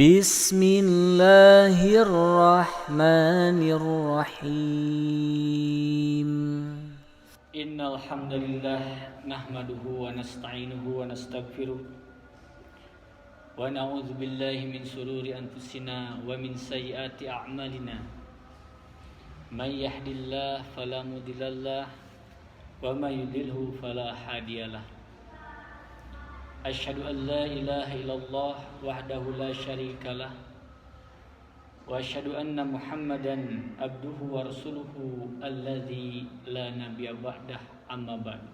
Bismillahirrahmanirrahim. Innal hamdalillah nahmaduhu wa nasta'inuhu wa nastaghfiruh wa na'udzu billahi min shururi anfusina wa min sayyiati a'malina. May yahdihillahu fala mudhillalah wa may yudlilhu fala hadiyalah. Asyhadu an la ilaha illallah wahdahu la syarikalah wa asyhadu anna Muhammadan abduhu wa rasuluhu alladzi la nabiyya ba'dah, amma ba'd.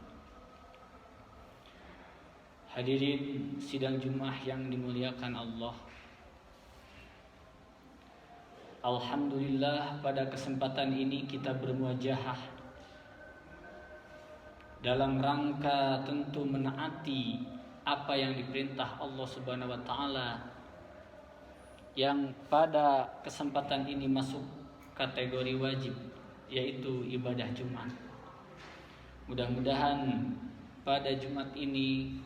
Hadirin sidang Jumat yang dimuliakan Allah, alhamdulillah pada kesempatan ini kita bermuajahah dalam rangka tentu menaati apa yang diperintah Allah Subhanahu wa taala, yang pada kesempatan ini masuk kategori wajib, yaitu ibadah Jumat. Mudah-mudahan pada Jumat ini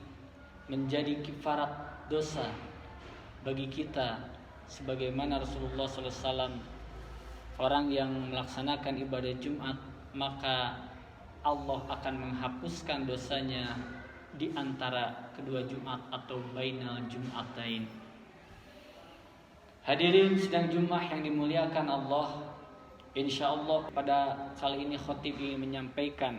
menjadi kifarat dosa bagi kita, sebagaimana Rasulullah SAW, orang yang melaksanakan ibadah Jumat maka Allah akan menghapuskan dosanya di antara kedua Jumat atau bainal Jum'atain. Hadirin sidang Jumat yang dimuliakan Allah, insyaallah pada kali ini khatib ingin menyampaikan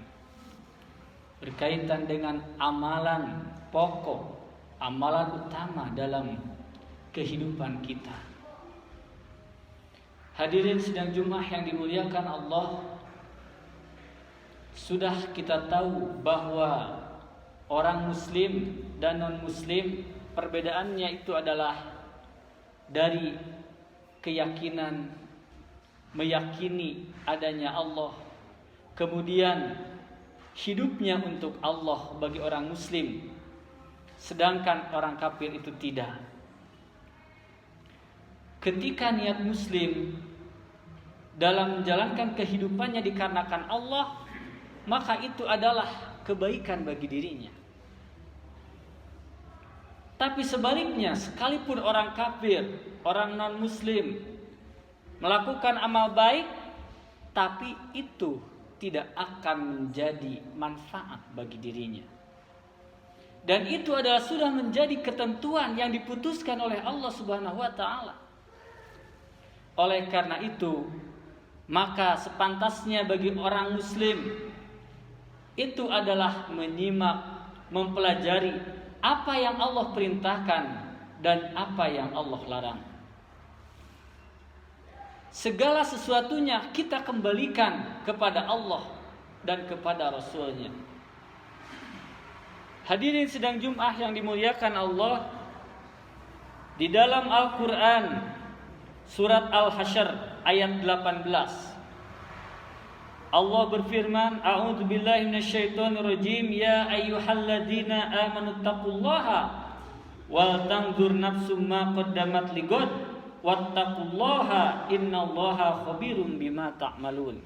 berkaitan dengan amalan pokok, amalan utama dalam kehidupan kita. Hadirin sidang Jumat yang dimuliakan Allah, sudah kita tahu bahwa orang muslim dan non muslim perbedaannya itu adalah dari keyakinan, meyakini adanya Allah, kemudian hidupnya untuk Allah bagi orang muslim, sedangkan orang kafir itu tidak. Ketika niat muslim dalam menjalankan kehidupannya dikarenakan Allah, maka itu adalah kebaikan bagi dirinya. Tapi sebaliknya, sekalipun orang kafir, orang non-muslim melakukan amal baik, tapi itu tidak akan menjadi manfaat bagi dirinya. Dan itu adalah sudah menjadi ketentuan yang diputuskan oleh Allah Subhanahu wa taala. Oleh karena itu, maka sepantasnya bagi orang muslim itu adalah menyimak, mempelajari apa yang Allah perintahkan dan apa yang Allah larang. Segala sesuatunya kita kembalikan kepada Allah dan kepada Rasul-Nya. Hadirin sidang Jumat yang dimuliakan Allah, di dalam Al-Quran surat Al-Hasyr ayat 18, Allah berfirman, a'udzubillahi minasyaitonirrajim, ya ayyuhalladzina amanu taqullaha wal tanzur nafsum ma qaddamat ligad wattaqullaha innallaha khabirum bima ta'malun.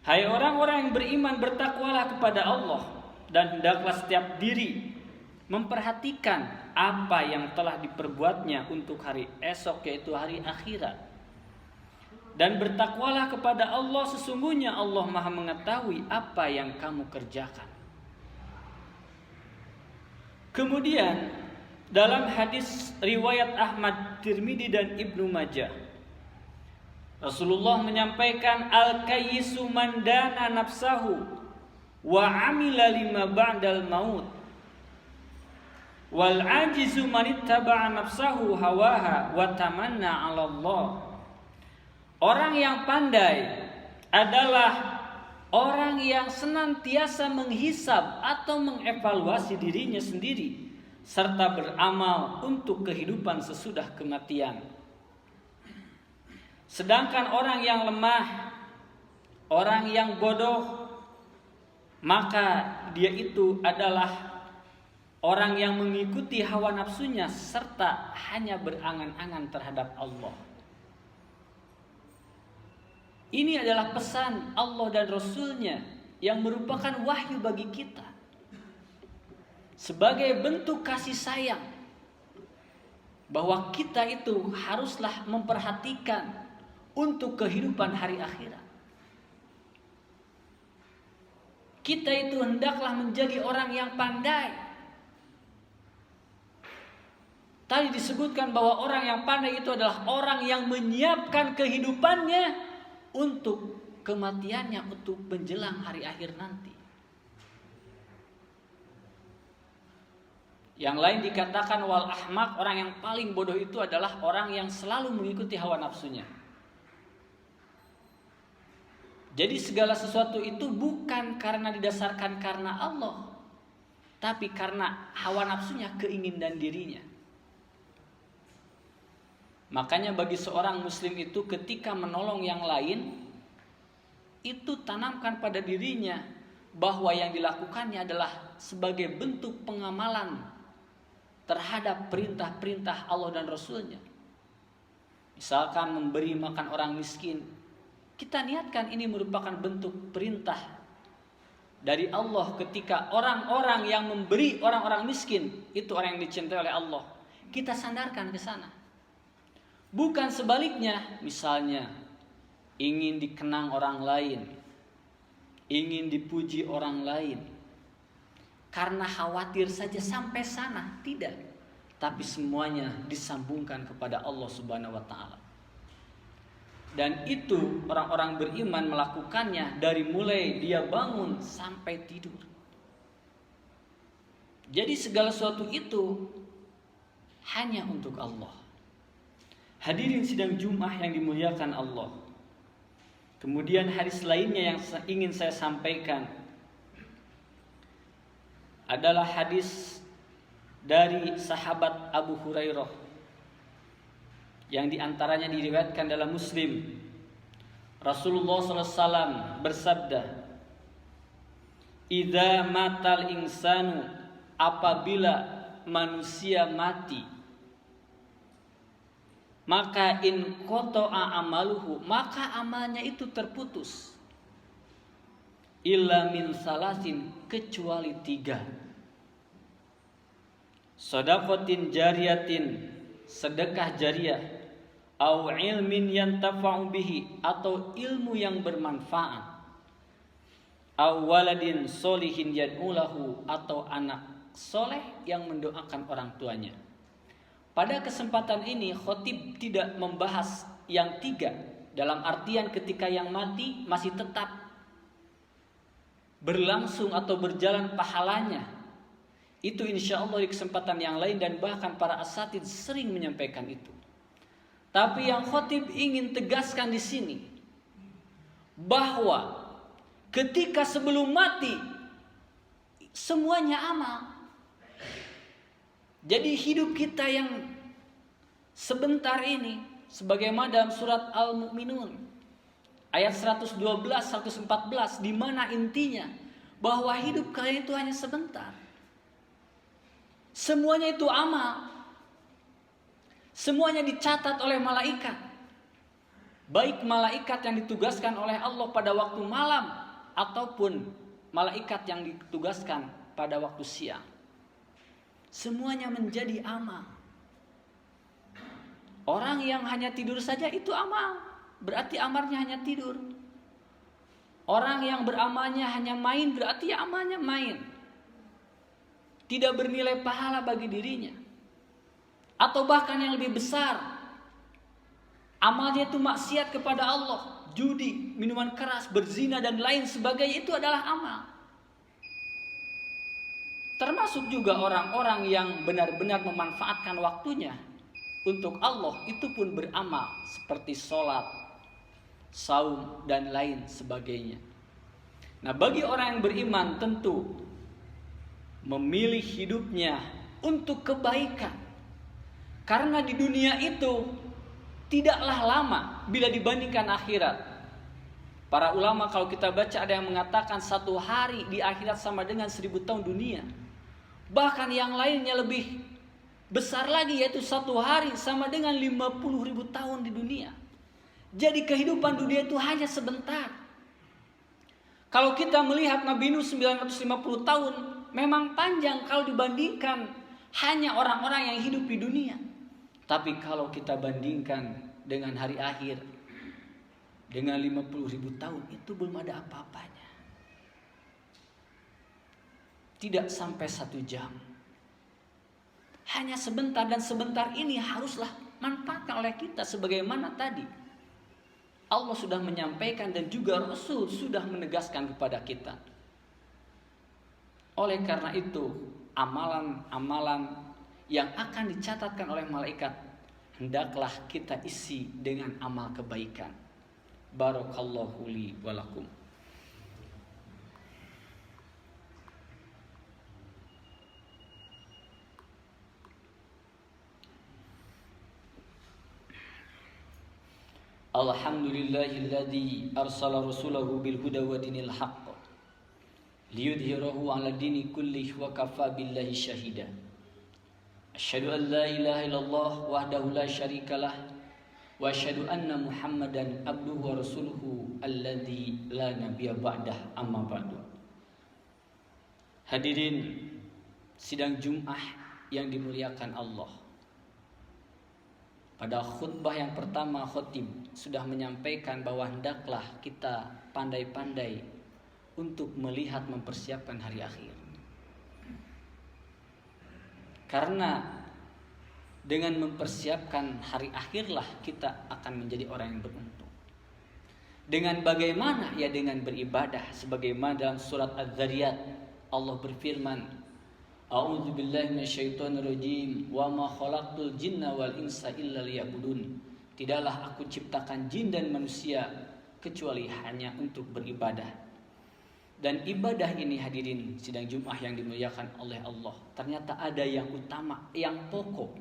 Hai orang-orang yang beriman, bertakwalah kepada Allah dan hendaklah setiap diri memperhatikan apa yang telah diperbuatnya untuk hari esok, yaitu hari akhirat. Dan bertakwalah kepada Allah, sesungguhnya Allah Maha mengetahui apa yang kamu kerjakan. Kemudian dalam hadis riwayat Ahmad, Tirmidzi dan Ibnu Majah, Rasulullah menyampaikan, al-kayyisu man dana nafsahu wa amila lima ba'dal maut wal ajizu man ittaba'a nafsahu hawaha wa tamanna 'ala Allah. Orang yang pandai adalah orang yang senantiasa menghisab atau mengevaluasi dirinya sendiri serta beramal untuk kehidupan sesudah kematian. Sedangkan orang yang lemah, orang yang bodoh, maka dia itu adalah orang yang mengikuti hawa nafsunya serta hanya berangan-angan terhadap Allah. Ini adalah pesan Allah dan Rasul-Nya yang merupakan wahyu bagi kita. Sebagai bentuk kasih sayang bahwa kita itu haruslah memperhatikan untuk kehidupan hari akhirat. Kita itu hendaklah menjadi orang yang pandai. Tadi disebutkan bahwa orang yang pandai itu adalah orang yang menyiapkan kehidupannya untuk kematiannya, untuk menjelang hari akhir nanti. Yang lain dikatakan wal ahmak, orang yang paling bodoh itu adalah orang yang selalu mengikuti hawa nafsunya. Jadi segala sesuatu itu bukan karena didasarkan karena Allah, tapi karena hawa nafsunya, keinginan dirinya. Makanya bagi seorang muslim itu ketika menolong yang lain, itu tanamkan pada dirinya bahwa yang dilakukannya adalah sebagai bentuk pengamalan terhadap perintah-perintah Allah dan Rasulnya. Misalkan memberi makan orang miskin, kita niatkan ini merupakan bentuk perintah dari Allah ketika orang-orang yang memberi orang-orang miskin itu orang yang dicintai oleh Allah. Kita sandarkan ke sana. Bukan sebaliknya, misalnya ingin dikenang orang lain, ingin dipuji orang lain, karena khawatir saja sampai sana, tidak. Tapi semuanya disambungkan kepada Allah Subhanahu wa taala. Dan itu orang-orang beriman melakukannya dari mulai dia bangun sampai tidur. Jadi segala sesuatu itu hanya untuk Allah. Hadirin sidang Jumat yang dimuliakan Allah. Kemudian hadis lainnya yang ingin saya sampaikan adalah hadis dari sahabat Abu Hurairah yang diantaranya diriwayatkan dalam Muslim. Rasulullah SAW bersabda, "Idza matal insanu," apabila manusia mati, maka in qata'a amaluhu, maka amalnya itu terputus. Illa min salasin, kecuali 3. Shadaqatin jariyatin, sedekah jariah, au ilmin yantafa'u bihi, atau ilmu yang bermanfaat, au waladin solihin yad'ulahu, atau anak soleh yang mendoakan orang tuanya. Pada kesempatan ini khotib tidak membahas yang 3, dalam artian ketika yang mati masih tetap berlangsung atau berjalan pahalanya. Itu insya Allah di kesempatan yang lain, dan bahkan para asatidz sering menyampaikan itu. Tapi yang khotib ingin tegaskan di sini bahwa ketika sebelum mati semuanya amal. Jadi hidup kita yang sebentar ini, sebagaimana dalam surat Al-Mu'minun ayat 112, 114, di mana intinya bahwa hidup kalian itu hanya sebentar. Semuanya itu amal. Semuanya dicatat oleh malaikat. Baik malaikat yang ditugaskan oleh Allah pada waktu malam, ataupun malaikat yang ditugaskan pada waktu siang. Semuanya menjadi amal. Orang yang hanya tidur saja itu amal, berarti amalnya hanya tidur. Orang yang beramalnya hanya main, berarti amalnya main. Tidak bernilai pahala bagi dirinya. Atau bahkan yang lebih besar, amalnya itu maksiat kepada Allah, judi, minuman keras, berzina dan lain sebagainya, itu adalah amal. Termasuk juga orang-orang yang benar-benar memanfaatkan waktunya untuk Allah, itu pun beramal seperti sholat, saum dan lain sebagainya. Nah, bagi orang yang beriman tentu memilih hidupnya untuk kebaikan, karena di dunia itu tidaklah lama bila dibandingkan akhirat. Para ulama kalau kita baca ada yang mengatakan 1 hari di akhirat sama dengan 1000 tahun dunia. Bahkan yang lainnya lebih besar lagi, yaitu 1 hari sama dengan 50.000 tahun di dunia. Jadi kehidupan dunia itu hanya sebentar. Kalau kita melihat Nabi Nuh 950 tahun, memang panjang kalau dibandingkan hanya orang-orang yang hidup di dunia. Tapi kalau kita bandingkan dengan hari akhir, dengan 50.000 tahun, itu belum ada apa-apanya. Tidak sampai 1 jam. Hanya sebentar, dan sebentar ini haruslah manfaatkan oleh kita sebagaimana tadi Allah sudah menyampaikan dan juga Rasul sudah menegaskan kepada kita. Oleh karena itu, amalan-amalan yang akan dicatatkan oleh malaikat hendaklah kita isi dengan amal kebaikan. Barakallahu li wa lakum. Alhamdulillahilladzi arsala rasulahu bil huda wa dinil haqq liyudhhirahu 'ala dini kullih wa kafa billahi syahida. Asyhadu an la ilaha illallah wahdahu la syarikalah wa asyhadu anna Muhammadan abduhu wa rasuluhu alladzi la nabiyya ba'dah, amma ba'du. Hadirin sidang Jumat yang dimuliakan Allah. Pada khutbah yang pertama, khotib sudah menyampaikan bahwa hendaklah kita pandai-pandai untuk melihat mempersiapkan hari akhir. Karena dengan mempersiapkan hari akhirlah kita akan menjadi orang yang beruntung. Dengan bagaimana? Ya dengan beribadah. Sebagaimana dalam surat Az-Zariyat Allah berfirman, A'udzu billahi minasyaitonir rajim wa ma khalaqtul jinna wal insa illa liya'budun. Tidaklah aku ciptakan jin dan manusia kecuali hanya untuk beribadah. Dan ibadah ini hadirin sidang Jumat yang dimuliakan oleh Allah, ternyata ada yang utama, yang pokok,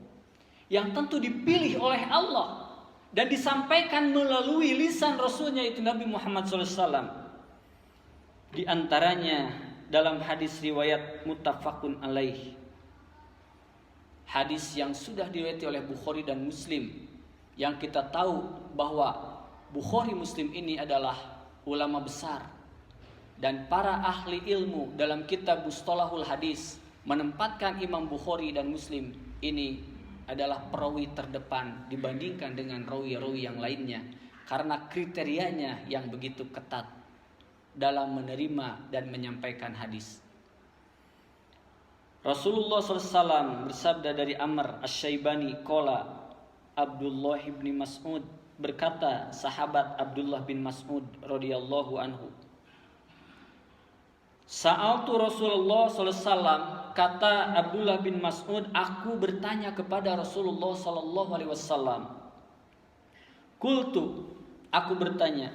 yang tentu dipilih oleh Allah dan disampaikan melalui lisan Rasulnya itu Nabi Muhammad SAW. Di antaranya dalam hadis riwayat muttafaqun alaih, hadis yang sudah diriwayati oleh Bukhari dan Muslim, yang kita tahu bahwa Bukhari Muslim ini adalah ulama besar dan para ahli ilmu dalam kitab Mustalahul Hadis menempatkan Imam Bukhari dan Muslim ini adalah perawi terdepan dibandingkan dengan rawi-rawi yang lainnya karena kriterianya yang begitu ketat dalam menerima dan menyampaikan hadis. Rasulullah SAW bersabda dari Amr Asy-Syaibani, qala Abdullah bin Mas'ud, berkata sahabat Abdullah bin Mas'ud radhiyallahu anhu, Sa'altu Rasulullah SAW, kata Abdullah bin Mas'ud, aku bertanya kepada Rasulullah SAW. Qultu, aku bertanya,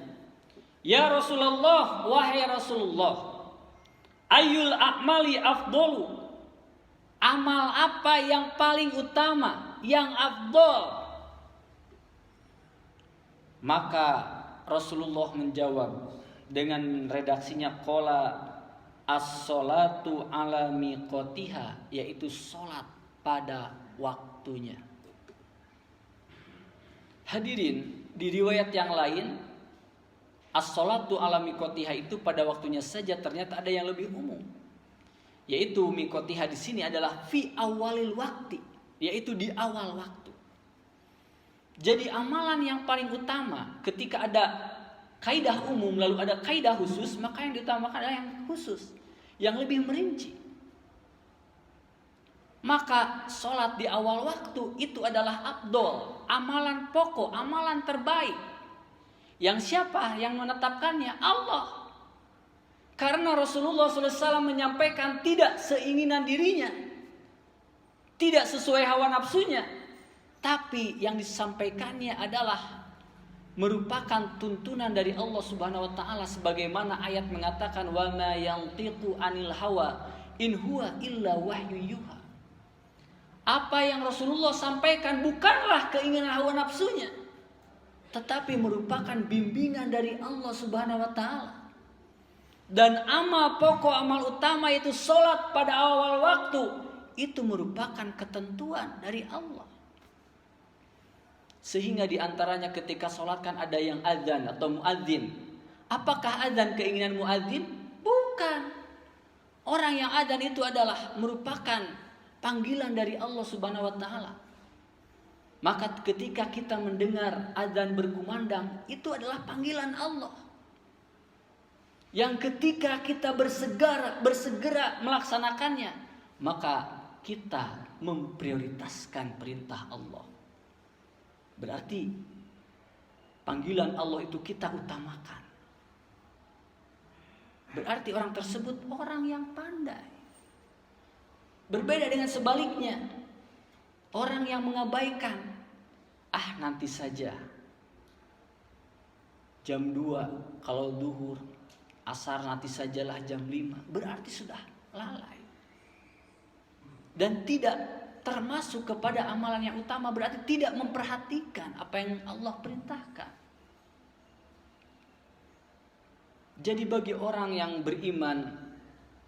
Ya Rasulullah, wahai Rasulullah, ayyul a'mali afdalu, amal apa yang paling utama, yang afdal? Maka Rasulullah menjawab dengan redaksinya, qala as-salatu ala miqatiha, yaitu salat pada waktunya. Hadirin, di riwayat yang lain as-salatu ala miqatiha itu pada waktunya saja, ternyata ada yang lebih umum, yaitu miqatiha di sini adalah fi awalil waktu, yaitu di awal waktu. Jadi amalan yang paling utama ketika ada kaidah umum lalu ada kaidah khusus, maka yang diutamakan adalah yang khusus, yang lebih merinci. Maka sholat di awal waktu itu adalah afdol, amalan pokok, amalan terbaik. Yang siapa yang menetapkannya? Allah. Karena Rasulullah SAW menyampaikan tidak seinginan dirinya, tidak sesuai hawa nafsunya, tapi yang disampaikannya adalah merupakan tuntunan dari Allah Subhanahu wa taala, sebagaimana ayat mengatakan wa ma yantiqu anil hawa in huwa illa wahyu yuha. Apa yang Rasulullah sampaikan bukanlah keinginan hawa nafsunya, tetapi merupakan bimbingan dari Allah Subhanahu wa taala. Dan amal pokok, amal utama itu salat pada awal waktu, itu merupakan ketentuan dari Allah. Sehingga diantaranya ketika sholat kan ada yang azan atau muadzin. Apakah azan keinginan muadzin? Bukan. Orang yang azan itu adalah merupakan panggilan dari Allah Subhanahu wa taala. Maka ketika kita mendengar azan berkumandang, itu adalah panggilan Allah. Yang ketika kita bersegera melaksanakannya, maka kita memprioritaskan perintah Allah. Berarti panggilan Allah itu kita utamakan. Berarti orang tersebut orang yang pandai. Berbeda dengan sebaliknya, orang yang mengabaikan, nanti saja. Jam 2 kalau duhur, asar nanti sajalah jam 5. Berarti sudah lalai. Dan tidak termasuk kepada amalan yang utama, berarti tidak memperhatikan apa yang Allah perintahkan. Jadi bagi orang yang beriman,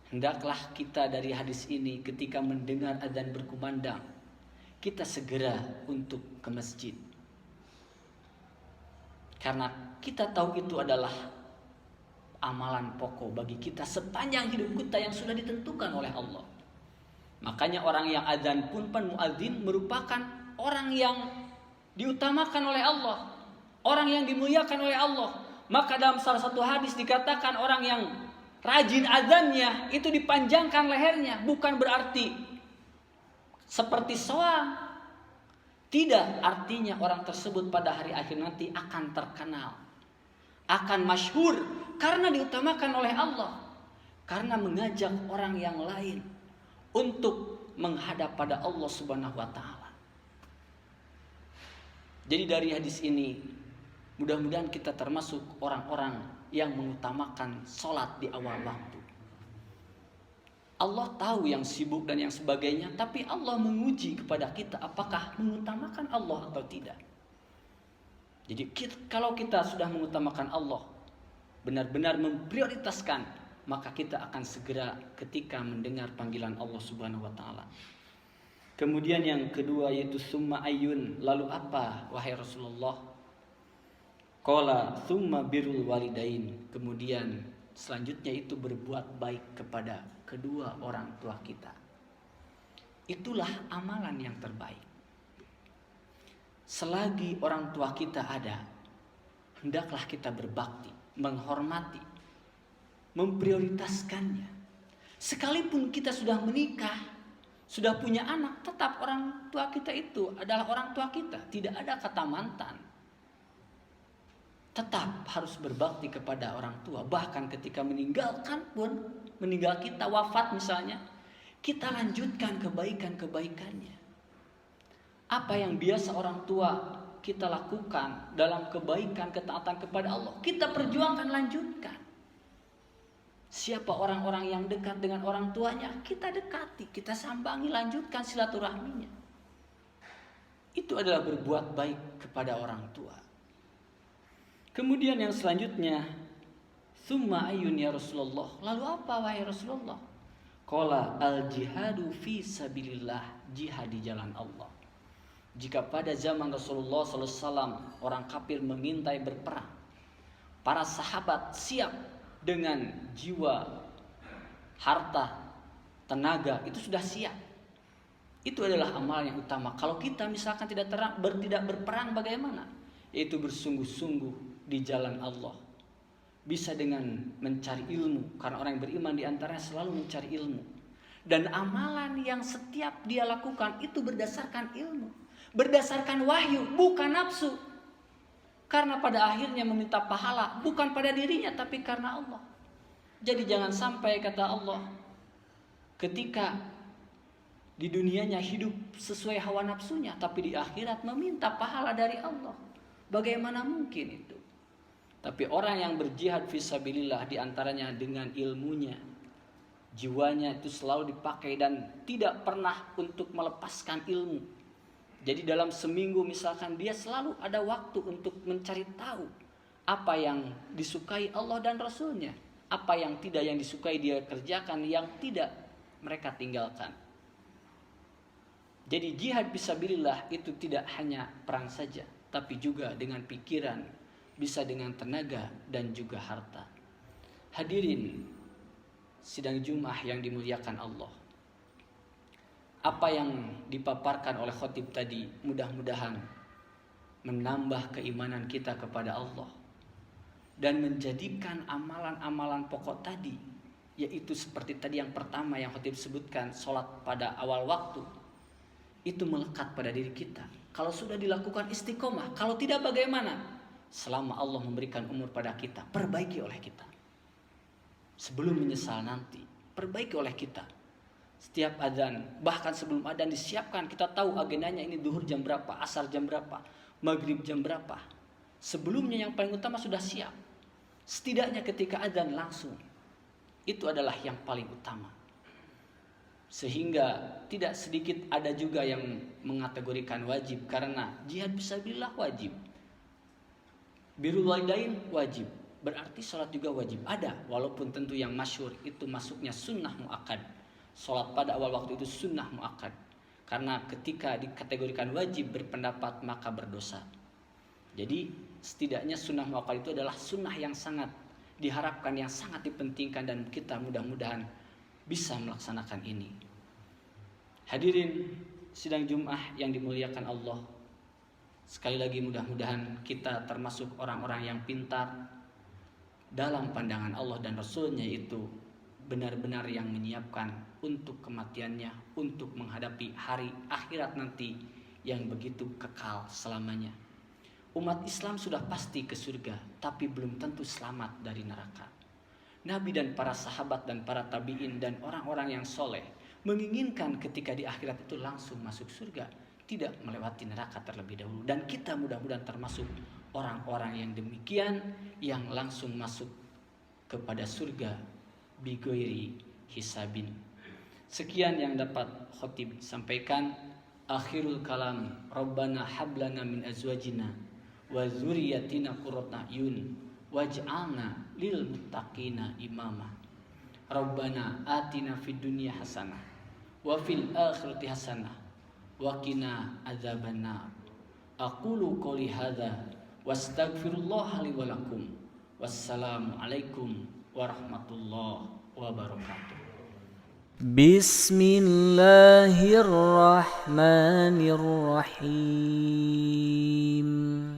hendaklah kita dari hadis ini ketika mendengar adzan berkumandang, kita segera untuk ke masjid. Karena kita tahu itu adalah amalan pokok bagi kita sepanjang hidup kita yang sudah ditentukan oleh Allah. Makanya orang yang adzan pun muadzin merupakan orang yang diutamakan oleh Allah, orang yang dimuliakan oleh Allah. Maka dalam salah satu hadis dikatakan orang yang rajin adzannya itu dipanjangkan lehernya, bukan berarti seperti soang. Tidak, artinya orang tersebut pada hari akhir nanti akan terkenal, akan masyhur karena diutamakan oleh Allah, karena mengajak orang yang lain untuk menghadap pada Allah Subhanahu wa taala. Jadi dari hadis ini mudah-mudahan kita termasuk orang-orang yang mengutamakan sholat di awal waktu. Allah tahu yang sibuk dan yang sebagainya, tapi Allah menguji kepada kita apakah mengutamakan Allah atau tidak. Jadi kalau kita sudah mengutamakan Allah, benar-benar memprioritaskan, maka kita akan segera ketika mendengar panggilan Allah Subhanahu wa taala. Kemudian yang kedua yaitu summa ayun, lalu apa wahai Rasulullah? Qala summa birrul walidain, kemudian selanjutnya itu berbuat baik kepada kedua orang tua kita. Itulah amalan yang terbaik. Selagi orang tua kita ada, hendaklah kita berbakti, menghormati, memprioritaskannya. Sekalipun kita sudah menikah, sudah punya anak, tetap orang tua kita itu adalah orang tua kita. Tidak ada kata mantan. Tetap harus berbakti kepada orang tua. Bahkan ketika meninggalkan pun, meninggal kita, wafat misalnya, kita lanjutkan kebaikan-kebaikannya. Apa yang biasa orang tua kita lakukan dalam kebaikan, ketaatan kepada Allah, kita perjuangkan, lanjutkan. Siapa orang-orang yang dekat dengan orang tuanya, kita dekati, kita sambangi, lanjutkan silaturahminya. Itu adalah berbuat baik kepada orang tua. Kemudian yang selanjutnya, summa ayun ya Rasulullah, lalu apa wahai Rasulullah? Qala al jihadu fi sabilillah, jihad di jalan Allah. Jika pada zaman Rasulullah SAW orang kafir mengintai berperang, para sahabat siap dengan jiwa, harta, tenaga, itu sudah siap. Itu adalah amal yang utama. Kalau kita misalkan tidak berperang, bagaimana? Yaitu bersungguh-sungguh di jalan Allah. Bisa dengan mencari ilmu, karena orang yang beriman diantaranya selalu mencari ilmu. Dan amalan yang setiap dia lakukan itu berdasarkan ilmu, berdasarkan wahyu, bukan nafsu. Karena pada akhirnya meminta pahala bukan pada dirinya, tapi karena Allah. Jadi jangan sampai kata Allah, ketika di dunianya hidup sesuai hawa nafsunya, tapi di akhirat meminta pahala dari Allah. Bagaimana mungkin itu? Tapi orang yang berjihad fisabilillah diantaranya dengan ilmunya, jiwanya itu selalu dipakai dan tidak pernah untuk melepaskan ilmu. Jadi dalam seminggu misalkan dia selalu ada waktu untuk mencari tahu apa yang disukai Allah dan Rasulnya, apa yang tidak yang disukai dia kerjakan, yang tidak mereka tinggalkan. Jadi jihad fisabilillah itu tidak hanya perang saja, tapi juga dengan pikiran, bisa dengan tenaga dan juga harta. Hadirin sidang Jumat yang dimuliakan Allah. apa yang dipaparkan oleh khotib tadi mudah-mudahan menambah keimanan kita kepada Allah dan menjadikan amalan-amalan pokok tadi, yaitu seperti tadi yang pertama yang khotib sebutkan, sholat pada awal waktu, itu melekat pada diri kita. Kalau sudah dilakukan istiqomah, kalau tidak bagaimana? Selama Allah memberikan umur pada kita, perbaiki oleh kita. Sebelum menyesal nanti, perbaiki oleh kita. Setiap adzan, bahkan sebelum adzan disiapkan, kita tahu agendanya ini duhur jam berapa, asar jam berapa, maghrib jam berapa. Sebelumnya yang paling utama sudah siap. Setidaknya ketika adzan langsung, itu adalah yang paling utama. Sehingga tidak sedikit ada juga yang mengategorikan wajib, karena jihad fisabilillah wajib, birrul walidain wajib, berarti sholat juga wajib. Ada, walaupun tentu yang masyhur itu masuknya sunnah muakkad. Sholat pada awal waktu itu sunnah muakkad, karena ketika dikategorikan wajib berpendapat maka berdosa. Jadi setidaknya sunnah muakkad itu adalah sunnah yang sangat diharapkan, yang sangat dipentingkan, dan kita mudah-mudahan bisa melaksanakan ini. Hadirin sidang Jumat yang dimuliakan Allah, sekali lagi mudah-mudahan kita termasuk orang-orang yang pintar dalam pandangan Allah dan Rasulnya, itu benar-benar yang menyiapkan untuk kematiannya, untuk menghadapi hari akhirat nanti yang begitu kekal selamanya. Umat Islam sudah pasti ke surga, tapi belum tentu selamat dari neraka. Nabi dan para sahabat dan para tabi'in dan orang-orang yang soleh menginginkan ketika di akhirat itu langsung masuk surga, tidak melewati neraka terlebih dahulu. Dan kita mudah-mudahan termasuk orang-orang yang demikian, yang langsung masuk kepada surga bigoiri hisabin. Sekian yang dapat khotib sampaikan. Akhirul kalam, Rabbana hablana min azwajina wa dzurriyyatina qurrata a'yun waj'alna lil muttaqina imama. Rabbana atina fid dunya hasanah wa fil akhirati hasanah wa qina adzabannar. Aqulu qouli hadza wastaghfirullaha li wa lakum. Wassalamu alaikum warahmatullahi wabarakatuh. Bismillahirrahmanirrahim.